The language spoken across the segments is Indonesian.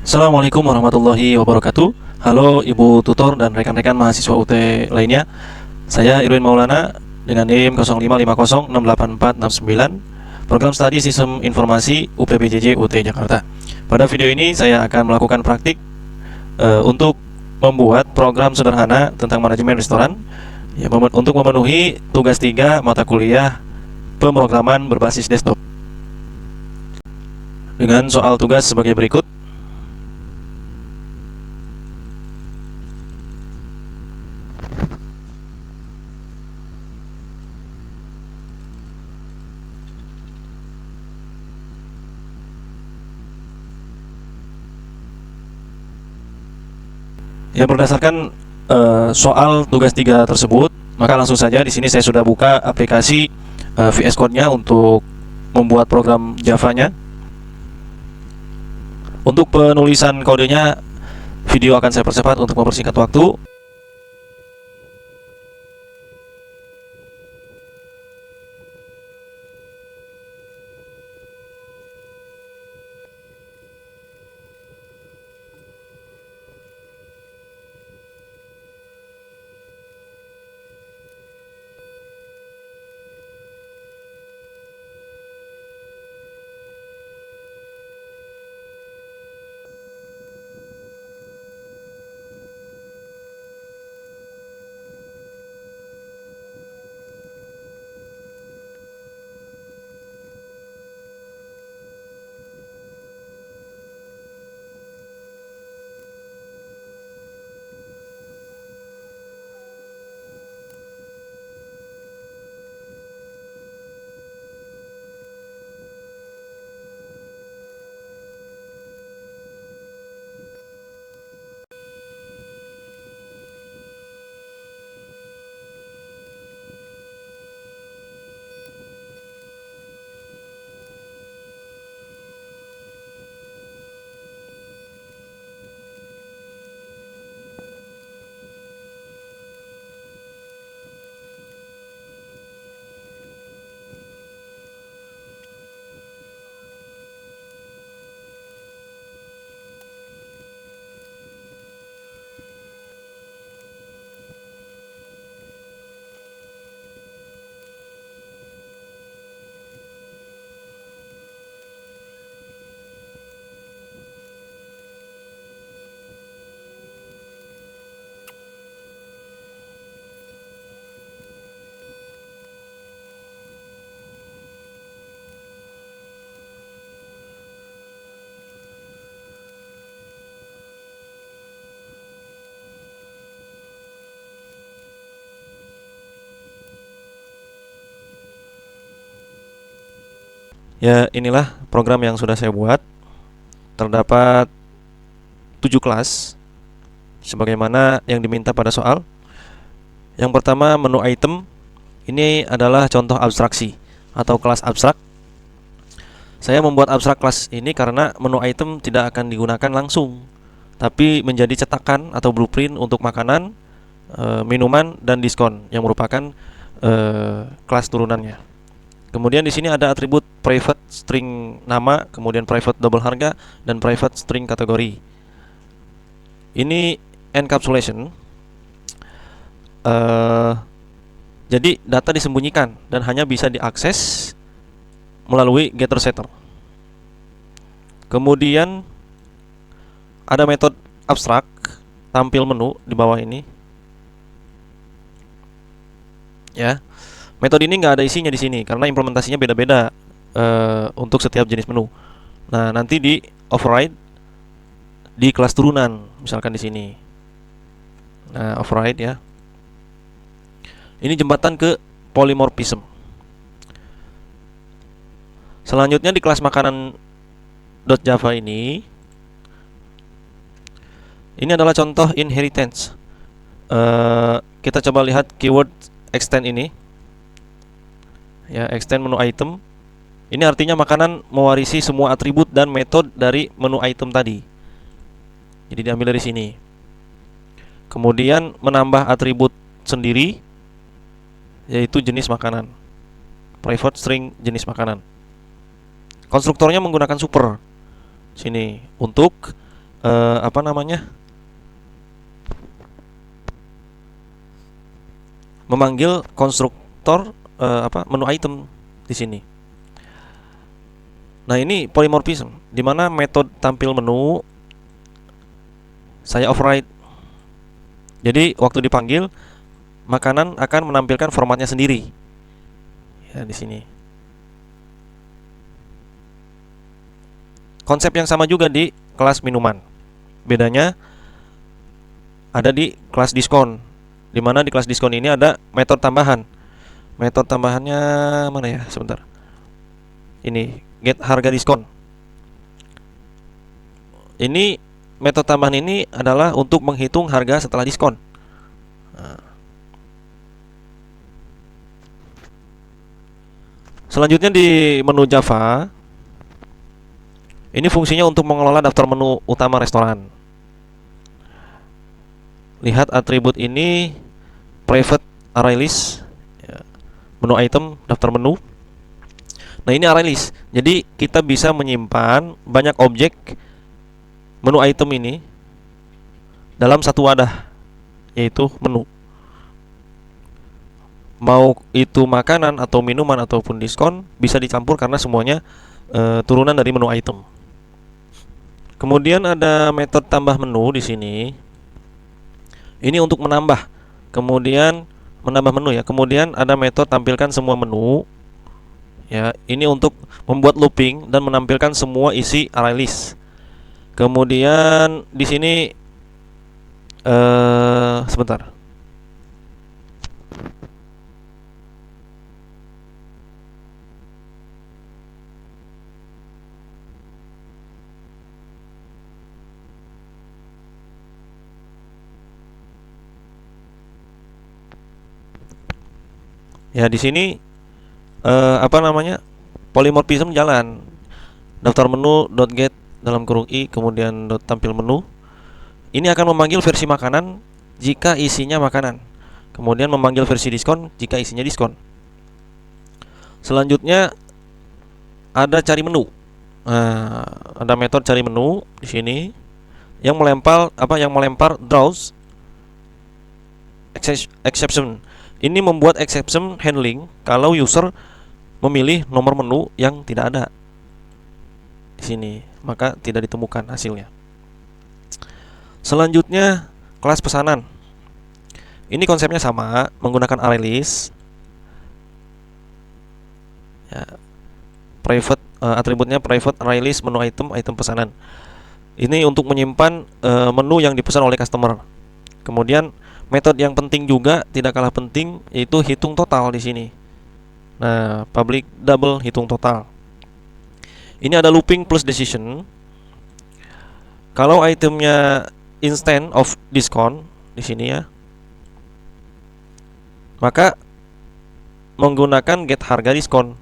Assalamualaikum warahmatullahi wabarakatuh. Halo Ibu Tutor dan rekan-rekan mahasiswa UT lainnya. Saya Irwin Maulana dengan NIM 0550684669, Program Studi Sistem Informasi UPBJJ UT Jakarta. Pada video ini saya akan melakukan praktik untuk membuat program sederhana tentang manajemen restoran ya, untuk memenuhi tugas 3 mata kuliah pemrograman berbasis desktop. Dengan soal tugas sebagai berikut. Ya, berdasarkan soal tugas 3 tersebut, maka langsung saja di sini saya sudah buka aplikasi VS Code-nya untuk membuat program Java-nya. Untuk penulisan kodenya, video akan saya percepat untuk mempersingkat waktu. Ya, inilah program yang sudah saya buat. Terdapat 7 kelas sebagaimana yang diminta pada soal. Yang pertama, menu item. Ini adalah contoh abstraksi atau kelas abstrak. Saya membuat abstrak kelas ini karena menu item tidak akan digunakan langsung, tapi menjadi cetakan atau blueprint untuk makanan, minuman, dan diskon yang merupakan kelas turunannya. Kemudian di sini ada atribut private string nama, kemudian private double harga, dan private string kategori. Ini encapsulation. Jadi data disembunyikan dan hanya bisa diakses melalui getter setter. Kemudian ada metode abstrak tampil menu di bawah ini. Ya. Metode ini nggak ada isinya di sini karena implementasinya beda-beda untuk setiap jenis menu. Nah, nanti di override di kelas turunan, misalkan di sini. Nah, override ya. Ini jembatan ke polymorphism. Selanjutnya di kelas makanan.java ini adalah contoh inheritance. Kita coba lihat keyword extend ini. Ya, extend menu item. Ini artinya makanan mewarisi semua atribut dan metode dari menu item tadi. Jadi diambil dari sini. Kemudian menambah atribut sendiri, yaitu jenis makanan. Private string jenis makanan. Konstruktornya menggunakan super sini untuk apa namanya, memanggil konstruktor menu item di sini. Nah, ini polymorphism, di mana metode tampil menu saya override. Jadi waktu dipanggil, makanan akan menampilkan formatnya sendiri. Ya, di sini. Konsep yang sama juga di kelas minuman. Bedanya ada di kelas diskon, di mana di kelas diskon ini ada metode tambahan. Metode tambahannya mana ya? Sebentar. Ini get harga diskon. Ini metode tambahan ini adalah untuk menghitung harga setelah diskon. Nah. Selanjutnya di menu Java, ini fungsinya untuk mengelola daftar menu utama restoran. Lihat atribut ini, private array list, menu item, daftar menu. Nah, ini array list. Jadi kita bisa menyimpan banyak objek menu item ini dalam satu wadah, yaitu menu. Mau itu makanan atau minuman ataupun diskon bisa dicampur karena semuanya turunan dari menu item. Kemudian ada metode tambah menu di sini. Ini untuk menambah. Kemudian menambah menu ya. Kemudian ada metode tampilkan semua menu. Ya, ini untuk membuat looping dan menampilkan semua isi array list. Kemudian di sini sebentar. Ya, di sini apa namanya, polymorphism jalan. Daftar menu .get dalam kurung i, kemudian tampil menu. Ini akan memanggil versi makanan jika isinya makanan. Kemudian memanggil versi diskon jika isinya diskon. Selanjutnya ada cari menu. Nah, ada metode cari menu di sini yang melempar draws exception. Ini membuat exception handling kalau user memilih nomor menu yang tidak ada di sini, maka tidak ditemukan hasilnya. Selanjutnya kelas pesanan. Ini konsepnya sama, menggunakan array list. Ya, private atributnya private array list menu item pesanan. Ini untuk menyimpan menu yang dipesan oleh customer. Kemudian metode yang penting juga tidak kalah penting yaitu hitung total di sini. Nah, public double hitung total. Ini ada looping plus decision. Kalau itemnya instant of discount di sini ya, maka menggunakan get harga diskon.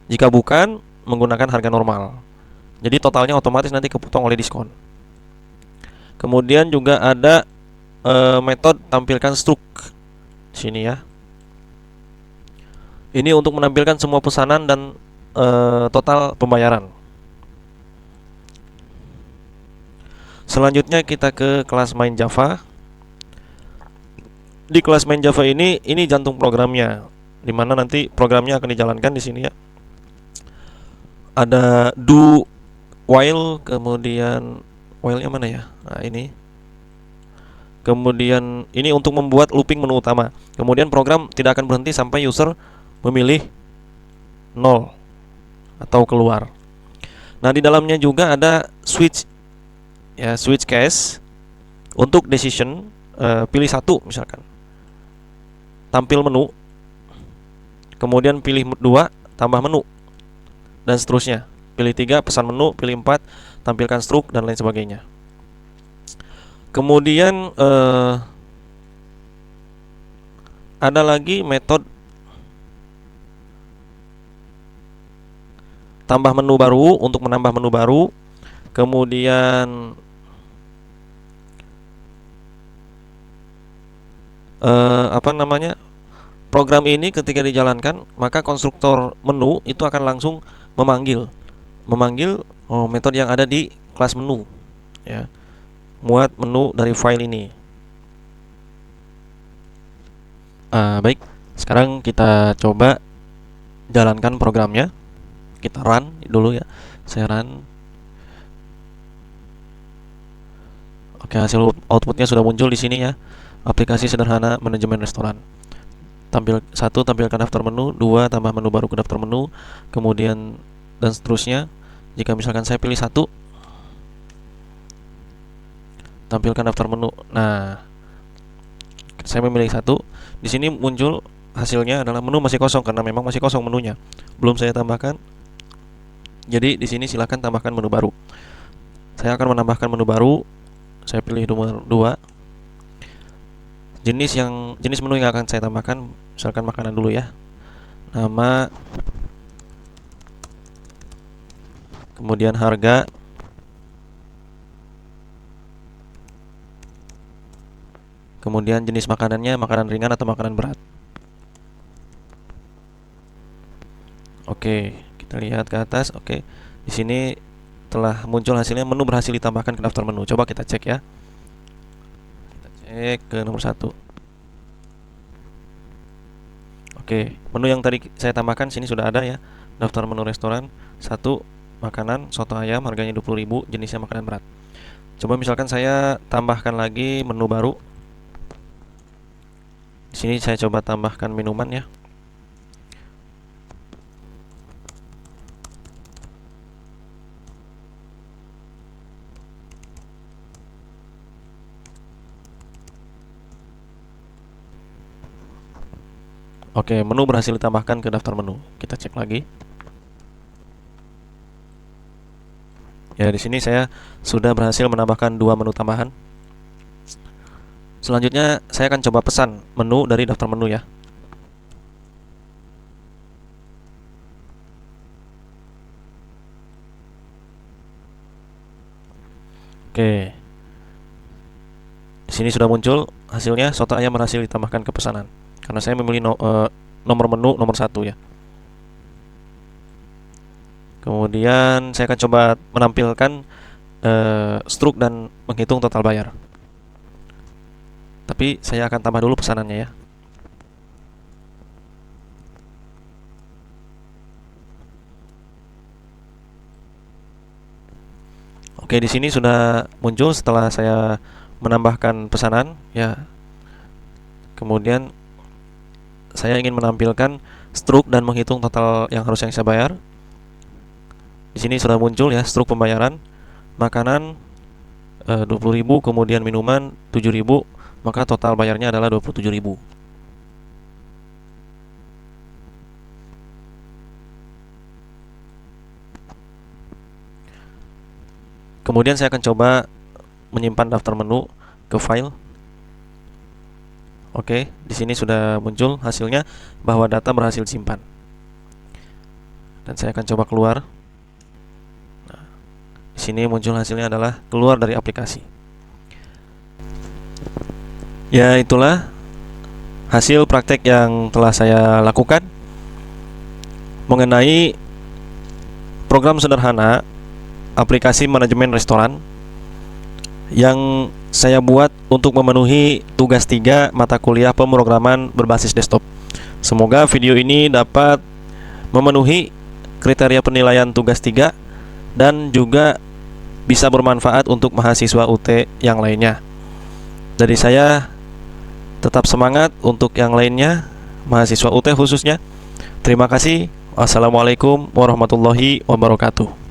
Jika bukan, menggunakan harga normal. Jadi totalnya otomatis nanti kepotong oleh diskon. Kemudian juga ada metode tampilkan struct sini ya. Ini untuk menampilkan semua pesanan dan total pembayaran. Selanjutnya kita ke kelas main Java. Di kelas main Java ini jantung programnya, dimana nanti programnya akan dijalankan di sini ya. Ada do, while, kemudian while-nya mana ya? Nah, ini. Kemudian ini untuk membuat looping menu utama. Kemudian program tidak akan berhenti sampai user memilih 0 atau keluar. Nah, di dalamnya juga ada switch ya, switch case untuk decision, pilih satu misalkan, tampil menu, kemudian pilih 2 tambah menu, dan seterusnya. Pilih 3 pesan menu, pilih 4 tampilkan struct, dan lain sebagainya. Kemudian ada lagi metode tambah menu baru untuk menambah menu baru. Kemudian program ini ketika dijalankan, maka konstruktor menu itu akan langsung memanggil metode yang ada di kelas menu ya, muat menu dari file ini. Baik, sekarang kita coba jalankan programnya. Kita run dulu ya. Saya run. Oke, hasil outputnya sudah muncul di sini ya. Aplikasi sederhana manajemen restoran. Tampilkan daftar menu. 2, tambah menu baru ke daftar menu. Kemudian dan seterusnya. Jika misalkan saya pilih 1, tampilkan daftar menu. Nah, saya memilih 1. Di sini muncul hasilnya adalah menu masih kosong karena memang masih kosong menunya. Belum saya tambahkan. Jadi di sini silakan tambahkan menu baru. Saya akan menambahkan menu baru. Saya pilih nomor 2. Jenis menu yang akan saya tambahkan, misalkan makanan dulu ya. Nama, kemudian harga, kemudian jenis makanannya, makanan ringan atau makanan berat. Oke, kita lihat ke atas. Oke, di sini telah muncul hasilnya, menu berhasil ditambahkan ke daftar menu. Coba kita cek ya. Kita cek ke nomor 1. Oke, menu yang tadi saya tambahkan sini sudah ada ya. Daftar menu restoran 1, makanan soto ayam harganya 20.000, jenisnya makanan berat. Coba misalkan saya tambahkan lagi menu baru. Di sini saya coba tambahkan minuman ya. Oke, menu berhasil ditambahkan ke daftar menu. Kita cek lagi. Ya, di sini saya sudah berhasil menambahkan 2 menu tambahan. Selanjutnya saya akan coba pesan menu dari daftar menu ya. Oke. Di sini sudah muncul hasilnya, soto ayam berhasil ditambahkan ke pesanan. Karena saya memilih nomor menu nomor 1 ya. Kemudian saya akan coba menampilkan struk dan menghitung total bayar. Tapi saya akan tambah dulu pesanannya ya. Oke, di sini sudah muncul setelah saya menambahkan pesanan ya. Kemudian saya ingin menampilkan struk dan menghitung total yang harus saya bayar. Di sini sudah muncul ya struk pembayaran. Makanan 20.000, kemudian minuman 7.000, maka total bayarnya adalah 27.000. Kemudian saya akan coba menyimpan daftar menu ke file. Oke, di sini sudah muncul hasilnya bahwa data berhasil disimpan. Dan saya akan coba keluar. Nah, di sini muncul hasilnya adalah keluar dari aplikasi. Ya, itulah hasil praktek yang telah saya lakukan mengenai program sederhana aplikasi manajemen restoran yang saya buat untuk memenuhi tugas 3 mata kuliah pemrograman berbasis desktop. Semoga video ini dapat memenuhi kriteria penilaian tugas 3 dan juga bisa bermanfaat untuk mahasiswa UT yang lainnya. Dari saya, tetap semangat untuk yang lainnya, mahasiswa UT khususnya. Terima kasih. Wassalamualaikum warahmatullahi wabarakatuh.